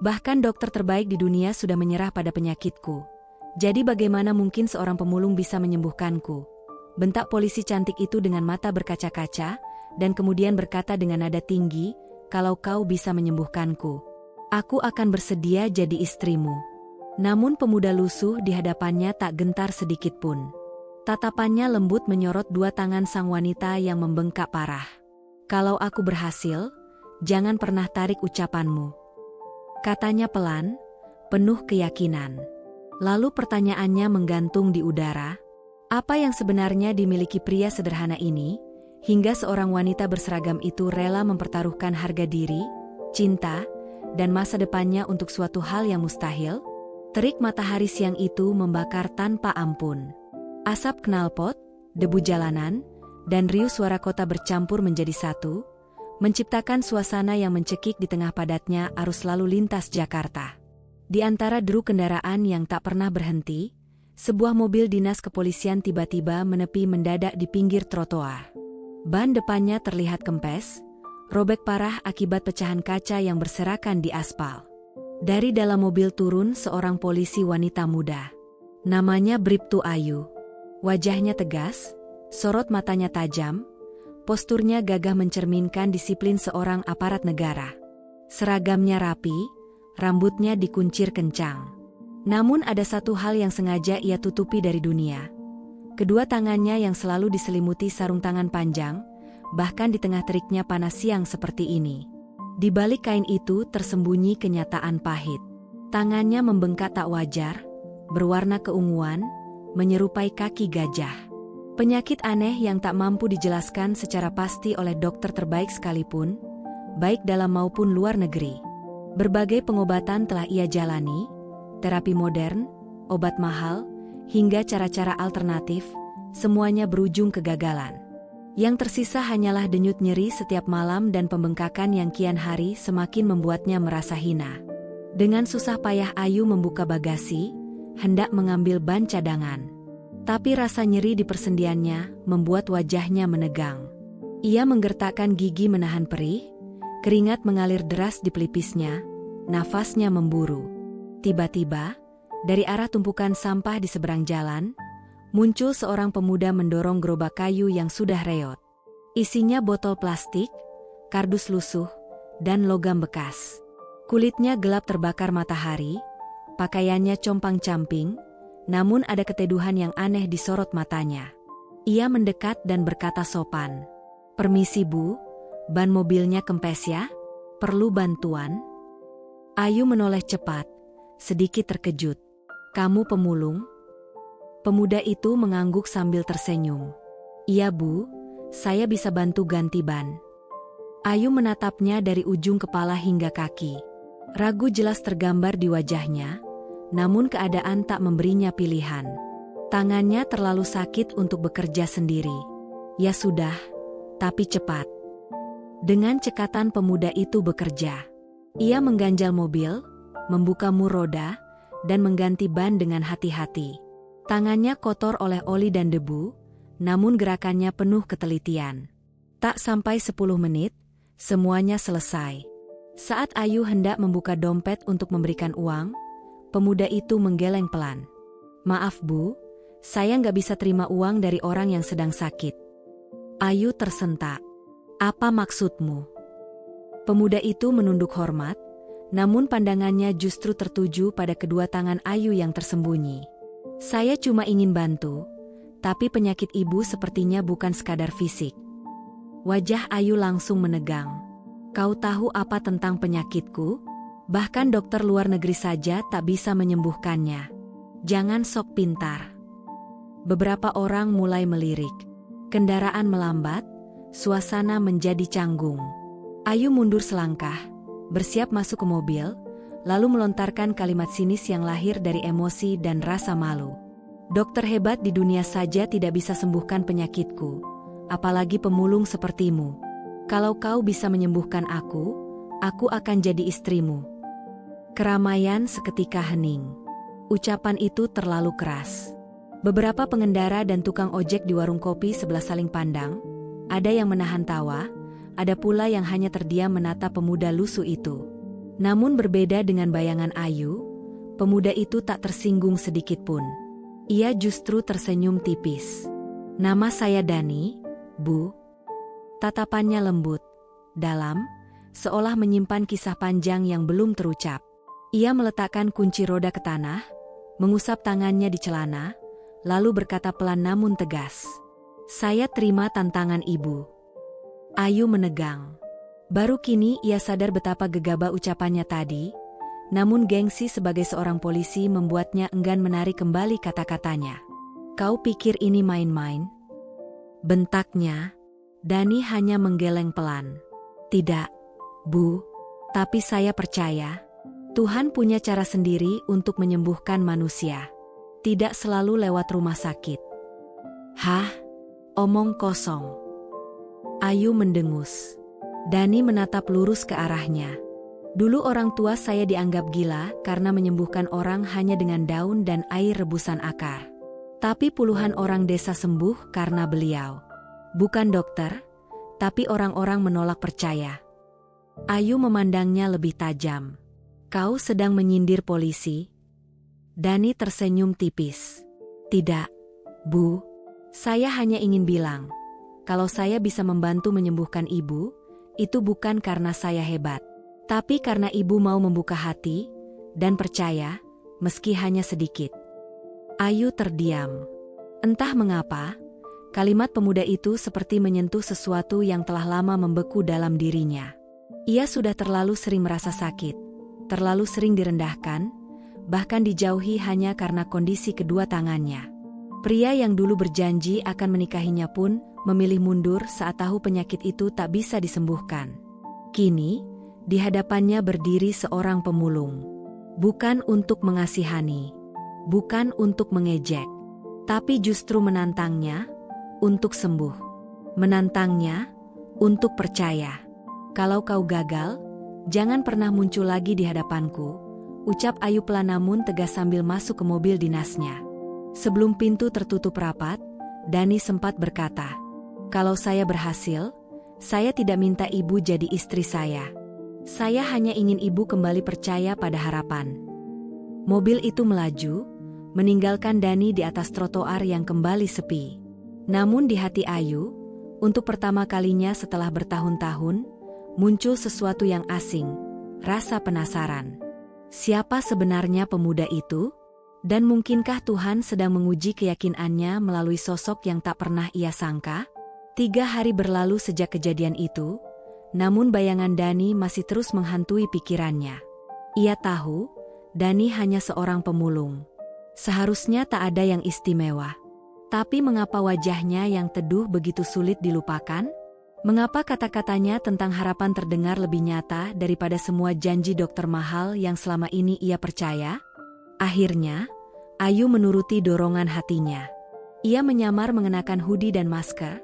Bahkan dokter terbaik di dunia sudah menyerah pada penyakitku. Jadi bagaimana mungkin seorang pemulung bisa menyembuhkanku? Bentak polisi cantik itu dengan mata berkaca-kaca, dan kemudian berkata dengan nada tinggi, "Kalau kau bisa menyembuhkanku, aku akan bersedia jadi istrimu." Namun pemuda lusuh di hadapannya tak gentar sedikit pun. Tatapannya lembut menyorot dua tangan sang wanita yang membengkak parah. "Kalau aku berhasil, jangan pernah tarik ucapanmu," katanya pelan, penuh keyakinan. Lalu pertanyaannya menggantung di udara. Apa yang sebenarnya dimiliki pria sederhana ini, hingga seorang wanita berseragam itu rela mempertaruhkan harga diri, cinta, dan masa depannya untuk suatu hal yang mustahil? Terik matahari siang itu membakar tanpa ampun. Asap knalpot, debu jalanan, dan riuh suara kota bercampur menjadi satu, menciptakan suasana yang mencekik di tengah padatnya arus lalu lintas Jakarta. Di antara deru kendaraan yang tak pernah berhenti, sebuah mobil dinas kepolisian tiba-tiba menepi mendadak di pinggir trotoar. Ban depannya terlihat kempes, robek parah akibat pecahan kaca yang berserakan di aspal. Dari dalam mobil turun seorang polisi wanita muda. Namanya Bribtu Ayu. Wajahnya tegas, sorot matanya tajam, posturnya gagah mencerminkan disiplin seorang aparat negara. Seragamnya rapi, rambutnya dikuncir kencang. Namun ada satu hal yang sengaja ia tutupi dari dunia. Kedua tangannya yang selalu diselimuti sarung tangan panjang, bahkan di tengah teriknya panas siang seperti ini. Di balik kain itu tersembunyi kenyataan pahit. Tangannya membengkak tak wajar, berwarna keunguan, menyerupai kaki gajah. Penyakit aneh yang tak mampu dijelaskan secara pasti oleh dokter terbaik sekalipun, baik dalam maupun luar negeri. Berbagai pengobatan telah ia jalani, terapi modern, obat mahal, hingga cara-cara alternatif, semuanya berujung kegagalan. Yang tersisa hanyalah denyut nyeri setiap malam dan pembengkakan yang kian hari semakin membuatnya merasa hina. Dengan susah payah Ayu membuka bagasi, hendak mengambil ban cadangan. Tapi rasa nyeri di persendiannya membuat wajahnya menegang. Ia menggertakkan gigi menahan perih, keringat mengalir deras di pelipisnya, nafasnya memburu. Tiba-tiba, dari arah tumpukan sampah di seberang jalan, muncul seorang pemuda mendorong gerobak kayu yang sudah reot. Isinya botol plastik, kardus lusuh, dan logam bekas. Kulitnya gelap terbakar matahari, pakaiannya compang-camping, namun ada keteduhan yang aneh di sorot matanya. Ia mendekat dan berkata sopan, "Permisi Bu, ban mobilnya kempes ya? Perlu bantuan?" Ayu menoleh cepat, sedikit terkejut. "Kamu pemulung?" Pemuda itu mengangguk sambil tersenyum. "Iya Bu, saya bisa bantu ganti ban." Ayu menatapnya dari ujung kepala hingga kaki. Ragu jelas tergambar di wajahnya, namun keadaan tak memberinya pilihan. Tangannya terlalu sakit untuk bekerja sendiri. "Ya sudah, tapi cepat." Dengan cekatan pemuda itu bekerja. Ia mengganjal mobil, membuka mur roda, dan mengganti ban dengan hati-hati. Tangannya kotor oleh oli dan debu, namun gerakannya penuh ketelitian. Tak sampai 10 menit, semuanya selesai. Saat Ayu hendak membuka dompet untuk memberikan uang, pemuda itu menggeleng pelan. "Maaf Bu, saya nggak bisa terima uang dari orang yang sedang sakit." Ayu tersentak. "Apa maksudmu?" Pemuda itu menunduk hormat, namun pandangannya justru tertuju pada kedua tangan Ayu yang tersembunyi. "Saya cuma ingin bantu, tapi penyakit ibu sepertinya bukan sekadar fisik." Wajah Ayu langsung menegang. "Kau tahu apa tentang penyakitku? Bahkan dokter luar negeri saja tak bisa menyembuhkannya. Jangan sok pintar." Beberapa orang mulai melirik. Kendaraan melambat, suasana menjadi canggung. Ayu mundur selangkah, bersiap masuk ke mobil, lalu melontarkan kalimat sinis yang lahir dari emosi dan rasa malu. "Dokter hebat di dunia saja tidak bisa sembuhkan penyakitku, apalagi pemulung sepertimu. Kalau kau bisa menyembuhkan aku akan jadi istrimu." Keramaian seketika hening. Ucapan itu terlalu keras. Beberapa pengendara dan tukang ojek di warung kopi sebelah saling pandang, ada yang menahan tawa, ada pula yang hanya terdiam menatap pemuda lusuh itu. Namun berbeda dengan bayangan Ayu, pemuda itu tak tersinggung sedikit pun. Ia justru tersenyum tipis. "Nama saya Dani, Bu." Tatapannya lembut, dalam, seolah menyimpan kisah panjang yang belum terucap. Ia meletakkan kunci roda ke tanah, mengusap tangannya di celana, lalu berkata pelan namun tegas, "Saya terima tantangan Ibu." Ayu menegang. Baru kini ia sadar betapa gegabah ucapannya tadi, namun gengsi sebagai seorang polisi membuatnya enggan menarik kembali kata-katanya. "Kau pikir ini main-main?" bentaknya. Dani hanya menggeleng pelan. "Tidak, Bu, tapi saya percaya Tuhan punya cara sendiri untuk menyembuhkan manusia. Tidak selalu lewat rumah sakit." "Hah? Omong kosong." Ayu mendengus. Dani menatap lurus ke arahnya. "Dulu orang tua saya dianggap gila karena menyembuhkan orang hanya dengan daun dan air rebusan akar. Tapi puluhan orang desa sembuh karena beliau. Bukan dokter, tapi orang-orang menolak percaya." Ayu memandangnya lebih tajam. "Kau sedang menyindir polisi?" Dani tersenyum tipis. "Tidak, Bu. Saya hanya ingin bilang, kalau saya bisa membantu menyembuhkan Ibu, itu bukan karena saya hebat, tapi karena Ibu mau membuka hati dan percaya, meski hanya sedikit." Ayu terdiam. Entah mengapa, kalimat pemuda itu seperti menyentuh sesuatu yang telah lama membeku dalam dirinya. Ia sudah terlalu sering merasa sakit, terlalu sering direndahkan, bahkan dijauhi hanya karena kondisi kedua tangannya. Pria yang dulu berjanji akan menikahinya pun memilih mundur saat tahu penyakit itu tak bisa disembuhkan. Kini, di hadapannya berdiri seorang pemulung. Bukan untuk mengasihani, bukan untuk mengejek, tapi justru menantangnya untuk sembuh. Menantangnya untuk percaya. "Kalau kau gagal, jangan pernah muncul lagi di hadapanku," ucap Ayu pelan namun tegas sambil masuk ke mobil dinasnya. Sebelum pintu tertutup rapat, Dani sempat berkata, "Kalau saya berhasil, saya tidak minta Ibu jadi istri saya. Saya hanya ingin Ibu kembali percaya pada harapan." Mobil itu melaju, meninggalkan Dani di atas trotoar yang kembali sepi. Namun di hati Ayu, untuk pertama kalinya setelah bertahun-tahun, muncul sesuatu yang asing, rasa penasaran. Siapa sebenarnya pemuda itu? Dan mungkinkah Tuhan sedang menguji keyakinannya melalui sosok yang tak pernah ia sangka? 3 hari berlalu sejak kejadian itu, namun bayangan Dani masih terus menghantui pikirannya. Ia tahu, Dani hanya seorang pemulung. Seharusnya tak ada yang istimewa. Tapi mengapa wajahnya yang teduh begitu sulit dilupakan? Mengapa kata-katanya tentang harapan terdengar lebih nyata daripada semua janji dokter mahal yang selama ini ia percaya? Akhirnya, Ayu menuruti dorongan hatinya. Ia menyamar mengenakan hoodie dan masker,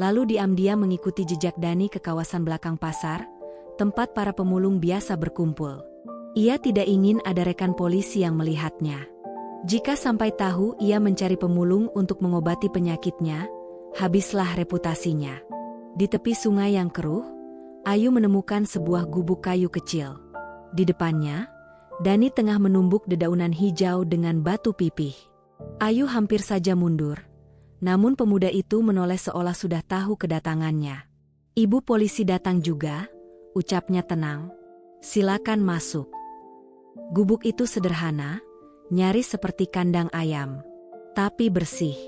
lalu diam-diam mengikuti jejak Dani ke kawasan belakang pasar, tempat para pemulung biasa berkumpul. Ia tidak ingin ada rekan polisi yang melihatnya. Jika sampai tahu ia mencari pemulung untuk mengobati penyakitnya, habislah reputasinya. Di tepi sungai yang keruh, Ayu menemukan sebuah gubuk kayu kecil. Di depannya, Dani tengah menumbuk dedaunan hijau dengan batu pipih. Ayu hampir saja mundur, namun pemuda itu menoleh seolah sudah tahu kedatangannya. "Ibu polisi datang juga," ucapnya tenang. "Silakan masuk." Gubuk itu sederhana, nyaris seperti kandang ayam, tapi bersih.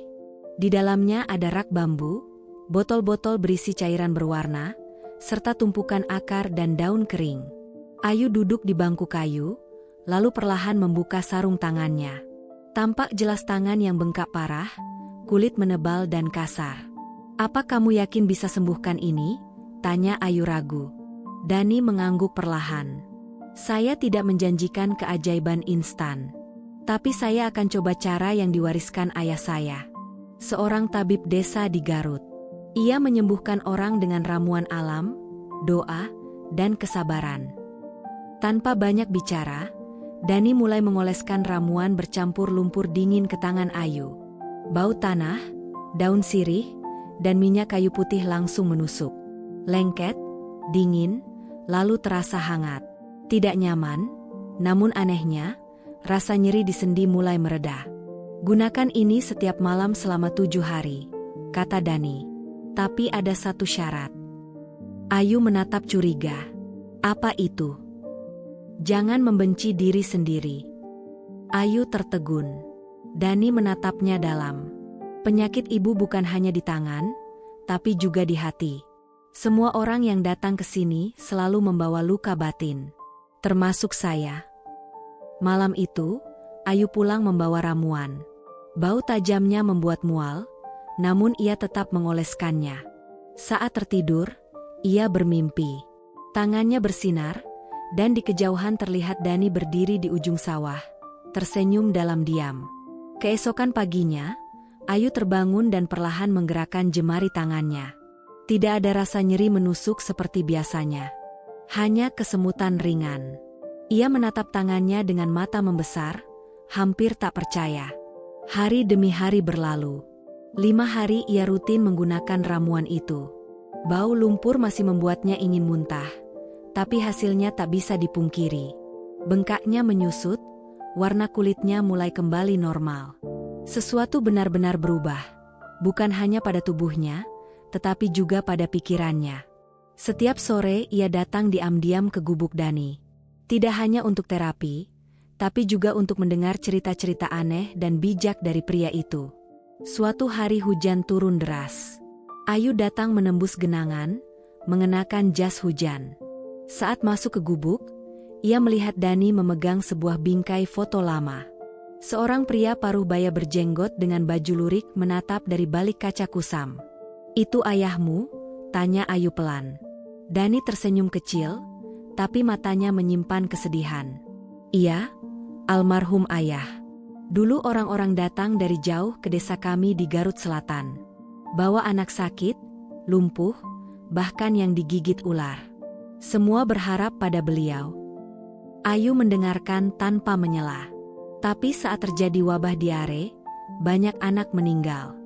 Di dalamnya ada rak bambu, botol-botol berisi cairan berwarna, serta tumpukan akar dan daun kering. Ayu duduk di bangku kayu, lalu perlahan membuka sarung tangannya. Tampak jelas tangan yang bengkak parah, kulit menebal dan kasar. "Apa kamu yakin bisa sembuhkan ini?" tanya Ayu ragu. Dani mengangguk perlahan. "Saya tidak menjanjikan keajaiban instan. Tapi saya akan coba cara yang diwariskan ayah saya. Seorang tabib desa di Garut. Ia menyembuhkan orang dengan ramuan alam, doa, dan kesabaran." Tanpa banyak bicara, Dani mulai mengoleskan ramuan bercampur lumpur dingin ke tangan Ayu. Bau tanah, daun sirih, dan minyak kayu putih langsung menusuk. Lengket, dingin, lalu terasa hangat. Tidak nyaman, namun anehnya, rasa nyeri di sendi mulai mereda. Gunakan ini setiap malam selama 7 hari, kata Dani. Tapi ada satu syarat. Ayu menatap curiga. Apa itu? Jangan membenci diri sendiri. Ayu tertegun. Dani menatapnya dalam. Penyakit ibu bukan hanya di tangan, tapi juga di hati. Semua orang yang datang ke sini selalu membawa luka batin. Termasuk saya. Malam itu, Ayu pulang membawa ramuan. Bau tajamnya membuat mual, namun ia tetap mengoleskannya. Saat tertidur, ia bermimpi. Tangannya bersinar, dan di kejauhan terlihat Dani berdiri di ujung sawah, tersenyum dalam diam. Keesokan paginya, Ayu terbangun dan perlahan menggerakkan jemari tangannya. Tidak ada rasa nyeri menusuk seperti biasanya. Hanya kesemutan ringan. Ia menatap tangannya dengan mata membesar, hampir tak percaya. Hari demi hari berlalu. 5 hari ia rutin menggunakan ramuan itu. Bau lumpur masih membuatnya ingin muntah, tapi hasilnya tak bisa dipungkiri. Bengkaknya menyusut, warna kulitnya mulai kembali normal. Sesuatu benar-benar berubah, bukan hanya pada tubuhnya, tetapi juga pada pikirannya. Setiap sore ia datang diam-diam ke gubuk Dani. Tidak hanya untuk terapi, tapi juga untuk mendengar cerita-cerita aneh dan bijak dari pria itu. Suatu hari hujan turun deras. Ayu datang menembus genangan, mengenakan jas hujan. Saat masuk ke gubuk, ia melihat Dani memegang sebuah bingkai foto lama. Seorang pria paruh baya berjenggot dengan baju lurik menatap dari balik kaca kusam. "Itu ayahmu?" tanya Ayu pelan. Dani tersenyum kecil, tapi matanya menyimpan kesedihan. "Iya, almarhum ayah. Dulu orang-orang datang dari jauh ke desa kami di Garut Selatan. Bawa anak sakit, lumpuh, bahkan yang digigit ular. Semua berharap pada beliau." Ayu mendengarkan tanpa menyela. Tapi saat terjadi wabah diare, banyak anak meninggal.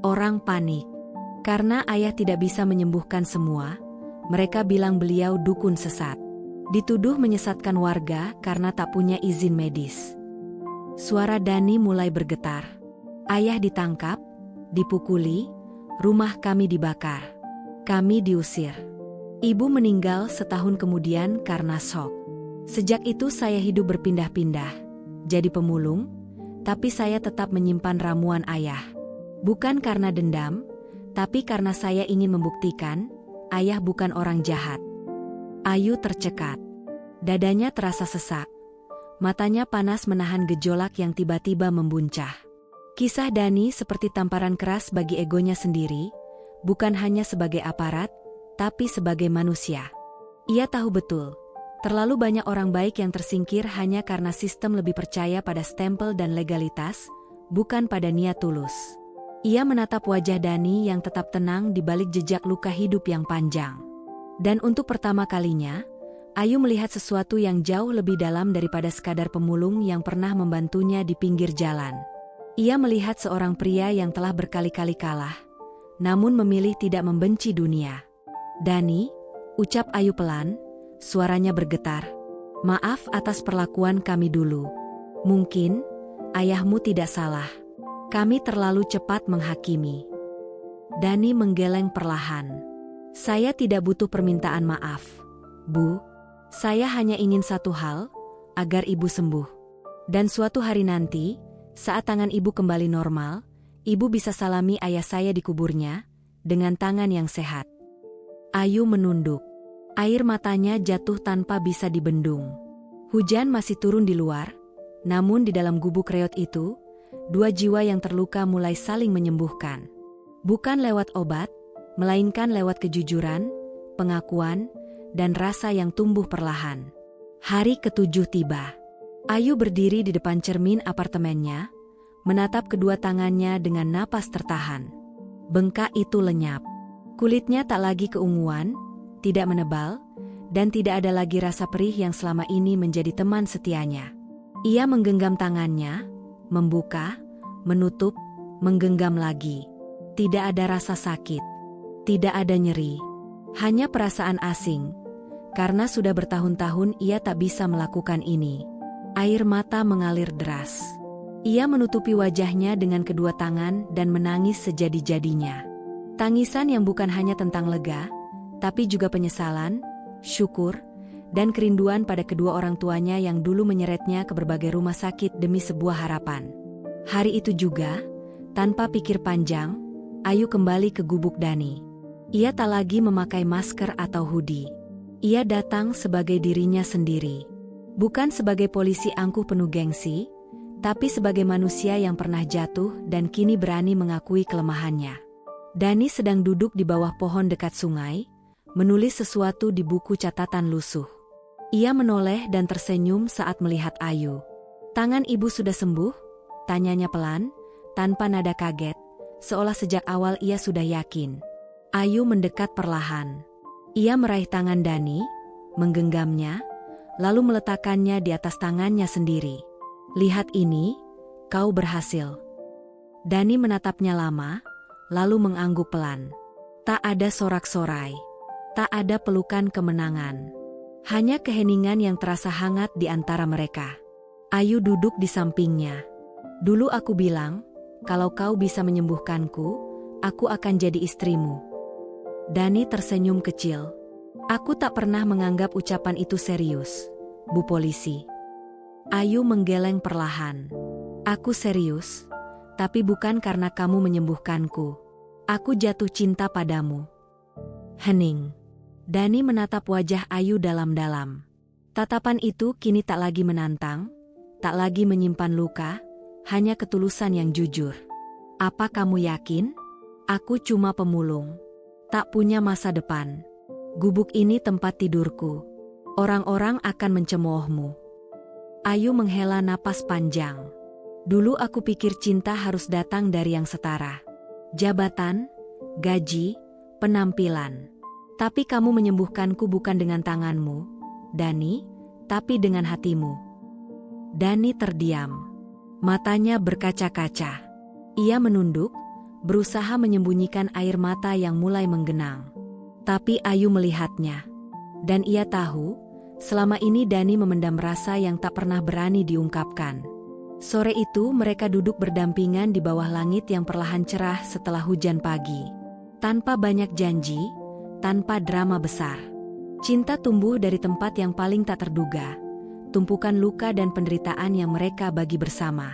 Orang panik. Karena ayah tidak bisa menyembuhkan semua, mereka bilang beliau dukun sesat. Dituduh menyesatkan warga karena tak punya izin medis. Suara Dani mulai bergetar. Ayah ditangkap, dipukuli, rumah kami dibakar. Kami diusir. Ibu meninggal setahun kemudian karena shock. Sejak itu saya hidup berpindah-pindah, jadi pemulung, tapi saya tetap menyimpan ramuan ayah. Bukan karena dendam, tapi karena saya ingin membuktikan, ayah bukan orang jahat. Ayu tercekat. Dadanya terasa sesak. Matanya panas menahan gejolak yang tiba-tiba membuncah. Kisah Dani seperti tamparan keras bagi egonya sendiri, bukan hanya sebagai aparat, tapi sebagai manusia. Ia tahu betul, terlalu banyak orang baik yang tersingkir hanya karena sistem lebih percaya pada stempel dan legalitas, bukan pada niat tulus. Ia menatap wajah Dani yang tetap tenang di balik jejak luka hidup yang panjang. Dan untuk pertama kalinya, Ayu melihat sesuatu yang jauh lebih dalam daripada sekadar pemulung yang pernah membantunya di pinggir jalan. Ia melihat seorang pria yang telah berkali-kali kalah, namun memilih tidak membenci dunia. "Dani," ucap Ayu pelan, suaranya bergetar. "Maaf atas perlakuan kami dulu. Mungkin, ayahmu tidak salah. Kami terlalu cepat menghakimi." Dani menggeleng perlahan. "Saya tidak butuh permintaan maaf, Bu. Saya hanya ingin satu hal, agar ibu sembuh. Dan suatu hari nanti, saat tangan ibu kembali normal, ibu bisa salami ayah saya di kuburnya, dengan tangan yang sehat." Ayu menunduk. Air matanya jatuh tanpa bisa dibendung. Hujan masih turun di luar, namun di dalam gubuk reot itu, dua jiwa yang terluka mulai saling menyembuhkan. Bukan lewat obat, melainkan lewat kejujuran, pengakuan, dan rasa yang tumbuh perlahan. Hari ke-7 tiba. Ayu berdiri di depan cermin apartemennya, menatap kedua tangannya dengan napas tertahan. Bengkak itu lenyap. Kulitnya tak lagi keunguan, tidak menebal, dan tidak ada lagi rasa perih yang selama ini menjadi teman setianya. Ia menggenggam tangannya, membuka, menutup, menggenggam lagi. Tidak ada rasa sakit. Tidak ada nyeri. Hanya perasaan asing. Karena sudah bertahun-tahun ia tak bisa melakukan ini. Air mata mengalir deras. Ia menutupi wajahnya dengan kedua tangan dan menangis sejadi-jadinya. Tangisan yang bukan hanya tentang lega, tapi juga penyesalan, syukur, dan kerinduan pada kedua orang tuanya yang dulu menyeretnya ke berbagai rumah sakit demi sebuah harapan. Hari itu juga, tanpa pikir panjang, Ayu kembali ke gubuk Dani. Ia tak lagi memakai masker atau hoodie. Ia datang sebagai dirinya sendiri. Bukan sebagai polisi angkuh penuh gengsi, tapi sebagai manusia yang pernah jatuh dan kini berani mengakui kelemahannya. Dani sedang duduk di bawah pohon dekat sungai, menulis sesuatu di buku catatan lusuh. Ia menoleh dan tersenyum saat melihat Ayu. "Tangan ibu sudah sembuh?" tanyanya pelan, tanpa nada kaget, seolah sejak awal ia sudah yakin. Ayu mendekat perlahan. Ia meraih tangan Dani, menggenggamnya, lalu meletakkannya di atas tangannya sendiri. "Lihat ini, kau berhasil." Dani menatapnya lama, lalu mengangguk pelan. Tak ada sorak-sorai. Tak ada pelukan kemenangan. Hanya keheningan yang terasa hangat di antara mereka. Ayu duduk di sampingnya. "Dulu aku bilang, kalau kau bisa menyembuhkanku, aku akan jadi istrimu." Dani tersenyum kecil. "Aku tak pernah menganggap ucapan itu serius, Bu Polisi." Ayu menggeleng perlahan. "Aku serius, tapi bukan karena kamu menyembuhkanku. Aku jatuh cinta padamu." Hening. Dani menatap wajah Ayu dalam-dalam. Tatapan itu kini tak lagi menantang, tak lagi menyimpan luka, hanya ketulusan yang jujur. "Apa kamu yakin? Aku cuma pemulung. Tak punya masa depan. Gubuk ini tempat tidurku. Orang-orang akan mencemoohmu." Ayu menghela napas panjang. "Dulu aku pikir cinta harus datang dari yang setara. Jabatan, gaji, penampilan. Tapi kamu menyembuhkanku bukan dengan tanganmu, Dani, tapi dengan hatimu." Dani terdiam. Matanya berkaca-kaca. Ia menunduk, berusaha menyembunyikan air mata yang mulai menggenang. Tapi Ayu melihatnya. Dan ia tahu, selama ini Dani memendam rasa yang tak pernah berani diungkapkan. Sore itu mereka duduk berdampingan di bawah langit yang perlahan cerah setelah hujan pagi. Tanpa banyak janji, tanpa drama besar. Cinta tumbuh dari tempat yang paling tak terduga. Tumpukan luka dan penderitaan yang mereka bagi bersama.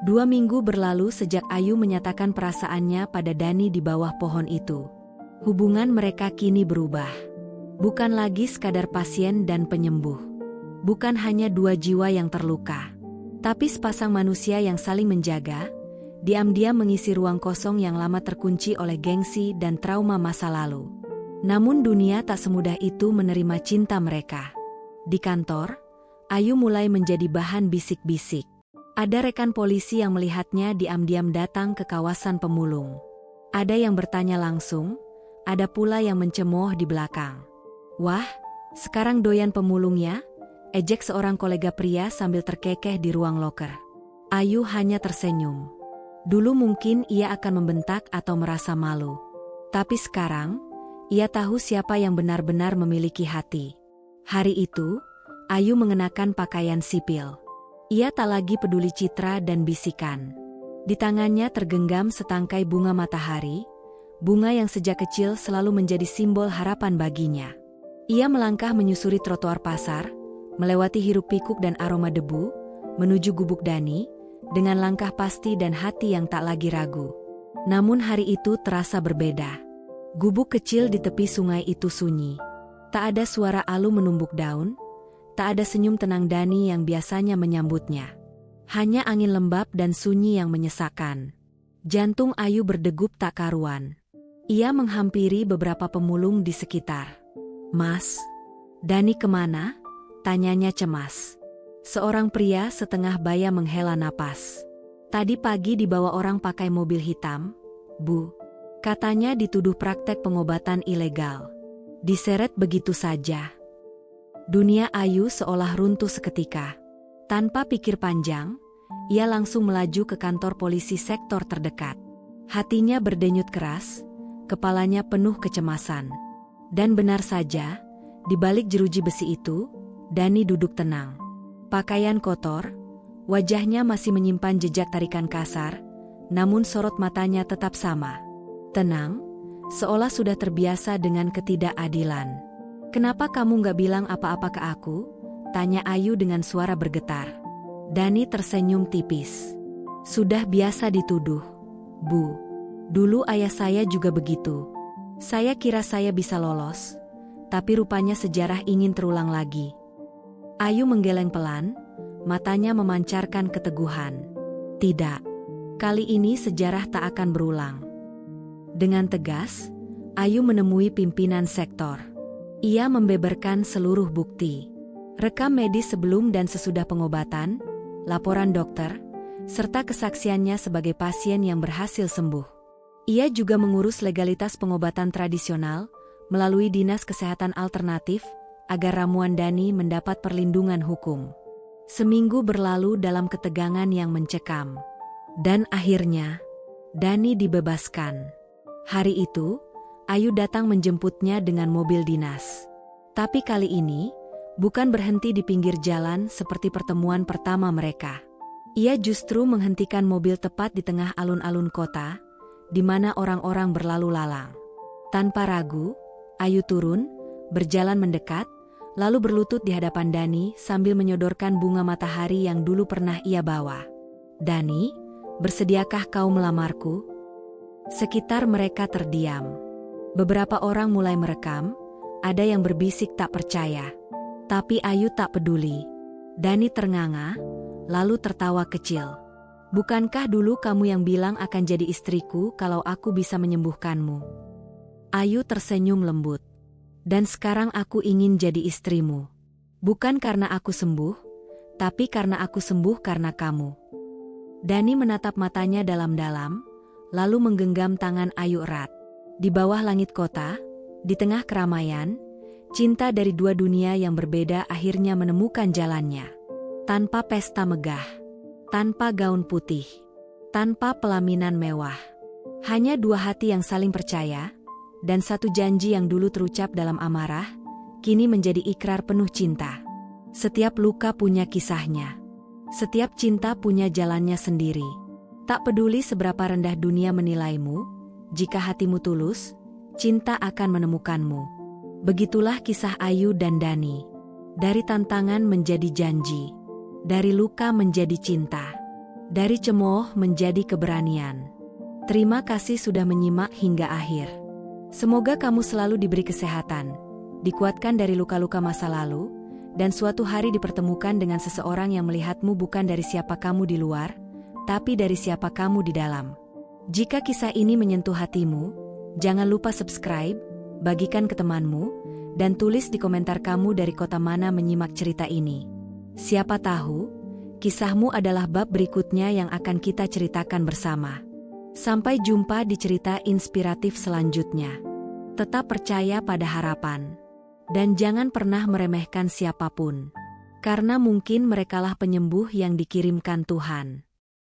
2 minggu berlalu sejak Ayu menyatakan perasaannya pada Dani di bawah pohon itu. Hubungan mereka kini berubah. Bukan lagi sekadar pasien dan penyembuh. Bukan hanya 2 jiwa yang terluka. Tapi sepasang manusia yang saling menjaga, diam-diam mengisi ruang kosong yang lama terkunci oleh gengsi dan trauma masa lalu. Namun dunia tak semudah itu menerima cinta mereka. Di kantor, Ayu mulai menjadi bahan bisik-bisik. Ada rekan polisi yang melihatnya diam-diam datang ke kawasan pemulung. Ada yang bertanya langsung, ada pula yang mencemooh di belakang. "Wah, sekarang doyan pemulung ya?" ejek seorang kolega pria sambil terkekeh di ruang loker. Ayu hanya tersenyum. Dulu mungkin ia akan membentak atau merasa malu. Tapi sekarang, ia tahu siapa yang benar-benar memiliki hati. Hari itu, Ayu mengenakan pakaian sipil. Ia tak lagi peduli citra dan bisikan. Di tangannya tergenggam setangkai bunga matahari, bunga yang sejak kecil selalu menjadi simbol harapan baginya. Ia melangkah menyusuri trotoar pasar, melewati hiruk-pikuk dan aroma debu, menuju gubuk Dani, dengan langkah pasti dan hati yang tak lagi ragu. Namun hari itu terasa berbeda. Gubuk kecil di tepi sungai itu sunyi. Tak ada suara Alu menumbuk daun, tak ada senyum tenang Dani yang biasanya menyambutnya. Hanya angin lembab dan sunyi yang menyesakkan. Jantung Ayu berdegup tak karuan. Ia menghampiri beberapa pemulung di sekitar. "Mas, Dani kemana?" tanyanya cemas. Seorang pria setengah baya menghela napas. "Tadi pagi dibawa orang pakai mobil hitam, Bu," katanya dituduh praktek pengobatan ilegal. Diseret begitu saja. Dunia Ayu seolah runtuh seketika. Tanpa pikir panjang, ia langsung melaju ke kantor polisi sektor terdekat. Hatinya berdenyut keras, kepalanya penuh kecemasan. Dan benar saja, Di balik jeruji besi itu, Dani duduk tenang. Pakaian kotor, wajahnya masih menyimpan jejak tarikan kasar, namun sorot matanya tetap sama. Tenang, seolah sudah terbiasa dengan ketidakadilan. "Kenapa kamu nggak bilang apa-apa ke aku?" tanya Ayu dengan suara bergetar. Dani tersenyum tipis. "Sudah biasa dituduh, Bu. Dulu ayah saya juga begitu. Saya kira saya bisa lolos, tapi rupanya sejarah ingin terulang lagi." Ayu menggeleng pelan, matanya memancarkan keteguhan. "Tidak. Kali ini sejarah tak akan berulang." Dengan tegas, Ayu menemui pimpinan sektor. Ia membeberkan seluruh bukti. Rekam medis sebelum dan sesudah pengobatan, laporan dokter, serta kesaksiannya sebagai pasien yang berhasil sembuh. Ia juga mengurus legalitas pengobatan tradisional melalui Dinas Kesehatan Alternatif agar ramuan Dani mendapat perlindungan hukum. Seminggu berlalu dalam ketegangan yang mencekam. Dan akhirnya, Dani dibebaskan. Hari itu, Ayu datang menjemputnya dengan mobil dinas. Tapi kali ini, bukan berhenti di pinggir jalan seperti pertemuan pertama mereka. Ia justru menghentikan mobil tepat di tengah alun-alun kota, di mana orang-orang berlalu lalang. Tanpa ragu, Ayu turun, berjalan mendekat, lalu berlutut di hadapan Dani sambil menyodorkan bunga matahari yang dulu pernah ia bawa. "Dani, bersediakah kau melamarku?" Sekitar mereka terdiam. Beberapa orang mulai merekam, ada yang berbisik tak percaya. Tapi Ayu tak peduli. Dani ternganga, lalu tertawa kecil. "Bukankah dulu kamu yang bilang akan jadi istriku kalau aku bisa menyembuhkanmu?" Ayu tersenyum lembut. "Dan sekarang aku ingin jadi istrimu. Bukan karena aku sembuh, tapi karena aku sembuh karena kamu." Dani menatap matanya dalam-dalam, lalu menggenggam tangan Ayu erat. Di bawah langit kota, di tengah keramaian, cinta dari dua dunia yang berbeda akhirnya menemukan jalannya. Tanpa pesta megah, tanpa gaun putih, tanpa pelaminan mewah. Hanya dua hati yang saling percaya, dan satu janji yang dulu terucap dalam amarah, kini menjadi ikrar penuh cinta. Setiap luka punya kisahnya. Setiap cinta punya jalannya sendiri. Tak peduli seberapa rendah dunia menilaimu, jika hatimu tulus, cinta akan menemukanmu. Begitulah kisah Ayu dan Dani. Dari tantangan menjadi janji. Dari luka menjadi cinta. Dari cemooh menjadi keberanian. Terima kasih sudah menyimak hingga akhir. Semoga kamu selalu diberi kesehatan, dikuatkan dari luka-luka masa lalu, dan suatu hari dipertemukan dengan seseorang yang melihatmu bukan dari siapa kamu di luar, tapi dari siapa kamu di dalam. Jika kisah ini menyentuh hatimu, jangan lupa subscribe, bagikan ke temanmu, dan tulis di komentar kamu dari kota mana menyimak cerita ini. Siapa tahu, kisahmu adalah bab berikutnya yang akan kita ceritakan bersama. Sampai jumpa di cerita inspiratif selanjutnya. Tetap percaya pada harapan. Dan jangan pernah meremehkan siapapun. Karena mungkin merekalah penyembuh yang dikirimkan Tuhan.